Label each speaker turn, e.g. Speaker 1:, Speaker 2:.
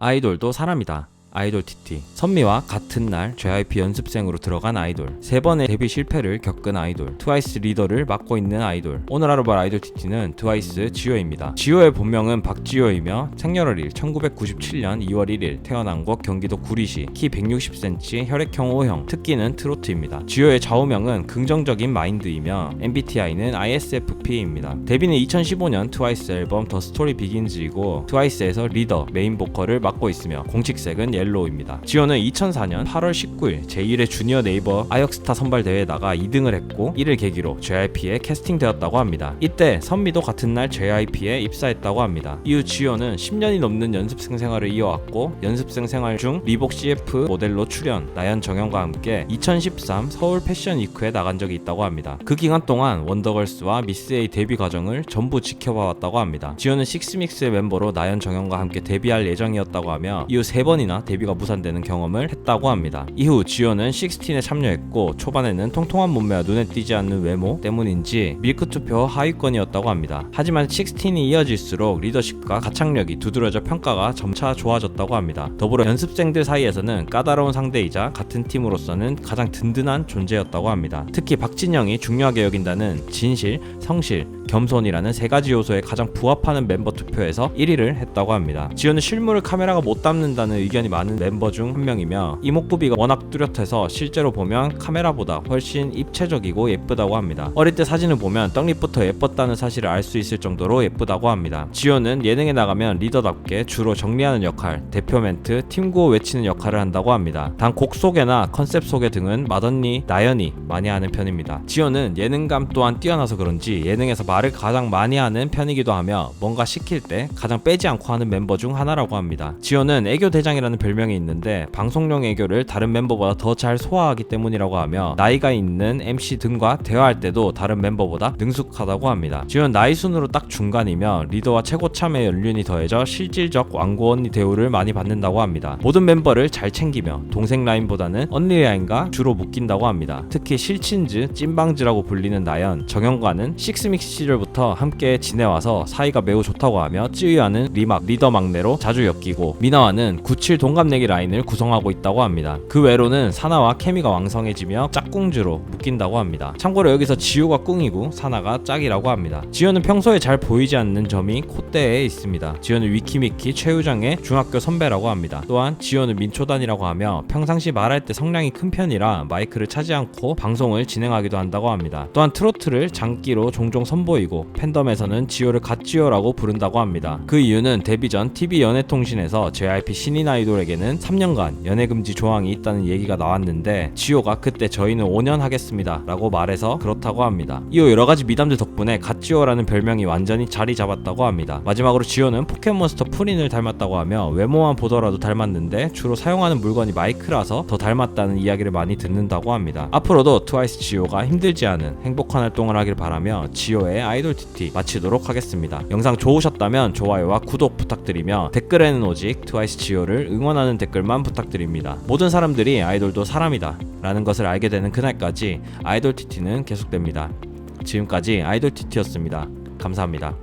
Speaker 1: 아이돌도 사람이다. 아이돌 TT. 선미와 같은 날 JYP 연습생으로 들어간 아이돌. 3번의 데뷔 실패를 겪은 아이돌. 트와이스 리더를 맡고 있는 아이돌. 오늘 알아볼 아이돌 TT는 트와이스 지효입니다. 지효의 본명은 박지효이며 생년월일 1997년 2월 1일, 태어난 곳 경기도 구리시, 키 160cm, 혈액형 O형, 특기는 트로트입니다. 지효의 좌우명은 긍정적인 마인드이며 MBTI는 ISFP입니다. 데뷔는 2015년 트와이스 앨범 더 스토리 비긴즈이고 트와이스에서 리더, 메인 보컬을 맡고 있으며 공식색은 옐로우입니다. 지효는 2004년 8월 19일 제1회 주니어 네이버 아역스타 선발 대회에 나가 2등을 했고, 이를 계기로 JYP에 캐스팅되었다고 합니다. 이때 선미도 같은 날 JYP에 입사했다고 합니다. 이후 지효는 10년이 넘는 연습생 생활을 이어왔고, 연습생 생활 중 리복 CF 모델로 출연, 나연 정연과 함께 2013 서울 패션 위크에 나간 적이 있다고 합니다. 그 기간 동안 원더걸스와 미스 A 데뷔 과정을 전부 지켜봐왔다고 합니다. 지효는 식스믹스의 멤버로 나연 정연과 함께 데뷔할 예정이었다고 하며 이후 3번이나 데뷔가 무산되는 경험을 했다고 합니다. 이후 지효는 식스틴에 참여했고, 초반에는 통통한 몸매와 눈에 띄지 않는 외모 때문인지 밀크 투표 하위권이었다고 합니다. 하지만 식스틴이 이어질수록 리더십과 가창력이 두드러져 평가가 점차 좋아졌다고 합니다. 더불어 연습생들 사이에서는 까다로운 상대이자 같은 팀으로서는 가장 든든한 존재였다고 합니다. 특히 박진영이 중요하게 여긴다는 진실, 성실, 겸손이라는 3가지 요소에 가장 부합하는 멤버 투표에서 1위를 했다고 합니다. 지효는 실물을 카메라가 못 담는다는 의견이 많은 멤버 중 한 명이며, 이목구비가 워낙 뚜렷해서 실제로 보면 카메라보다 훨씬 입체적이고 예쁘다고 합니다. 어릴 때 사진을 보면 떡잎부터 예뻤다는 사실을 알 수 있을 정도로 예쁘다고 합니다. 지효는 예능에 나가면 리더답게 주로 정리하는 역할, 대표 멘트, 팀구호 외치는 역할을 한다고 합니다. 단 곡 소개나 컨셉 소개 등은 맏언니 나연이 많이 하는 편입니다. 지효는 예능감 또한 뛰어나서 그런지 예능에서 말을 가장 많이 하는 편이기도 하며, 뭔가 시킬 때 가장 빼지 않고 하는 멤버 중 하나라고 합니다. 지효는 애교 대장이라는 별명이 있는데, 방송용 애교를 다른 멤버보다 더 잘 소화하기 때문이라고 하며, 나이가 있는 MC 등과 대화할 때도 다른 멤버보다 능숙하다고 합니다. 지효는 나이 순으로 딱 중간이며, 리더와 최고참의 연륜이 더해져 실질적 왕고 언니 대우를 많이 받는다고 합니다. 모든 멤버를 잘 챙기며 동생 라인보다는 언니 라인과 주로 묶인다고 합니다. 특히 실친즈, 찐방즈라고 불리는 나연, 정연과는 식스믹스 시절부터 함께 지내와서 사이가 매우 좋다고 하며, 쯔위와는 리막, 리더 막내로 자주 엮이고, 미나와는 97 동갑내기 라인을 구성하고 있다고 합니다. 그 외로는 사나와 케미가 왕성해지며 짝꿍즈로 묶인다고 합니다. 참고로 여기서 지효가 꿍이고 사나가 짝이라고 합니다. 지효는 평소에 잘 보이지 않는 점이 콧대에 있습니다. 지효는 위키미키 최유정의 중학교 선배라고 합니다. 또한 지효는 민초단이라고 하며, 평상시 말할 때 성량이 큰 편이라 마이크를 차지 않고 방송을 진행하기도 한다고 합니다. 또한 트로트를 장기로 종종 선보이고, 팬덤에서는 지효를 갓지효라고 부른다고 합니다. 그 이유는 데뷔 전 TV 연애통신에서 JYP 신인 아이돌에게는 3년간 연애금지 조항이 있다는 얘기가 나왔는데, 지효가 그때 저희는 5년 하겠습니다 라고 말해서 그렇다고 합니다. 이후 여러가지 미담들 덕분에 갓지효라는 별명이 완전히 자리 잡았다고 합니다. 마지막으로 지효는 포켓몬스터 프린을 닮았다고 하며, 외모만 보더라도 닮았는데 주로 사용하는 물건이 마이크라서 더 닮았다는 이야기를 많이 듣는다고 합니다. 앞으로도 트와이스 지효가 힘들지 않은 행복한 활동을 하길 바라며, 지효의 아이돌 TT 마치도록 하겠습니다. 영상 좋으셨다면 좋아요와 구독 부탁드리며, 댓글에는 오직 트와이스 지효를 응원하는 댓글만 부탁드립니다. 모든 사람들이 아이돌도 사람이다 라는 것을 알게 되는 그날까지 아이돌 TT는 계속됩니다. 지금까지 아이돌 TT였습니다. 감사합니다.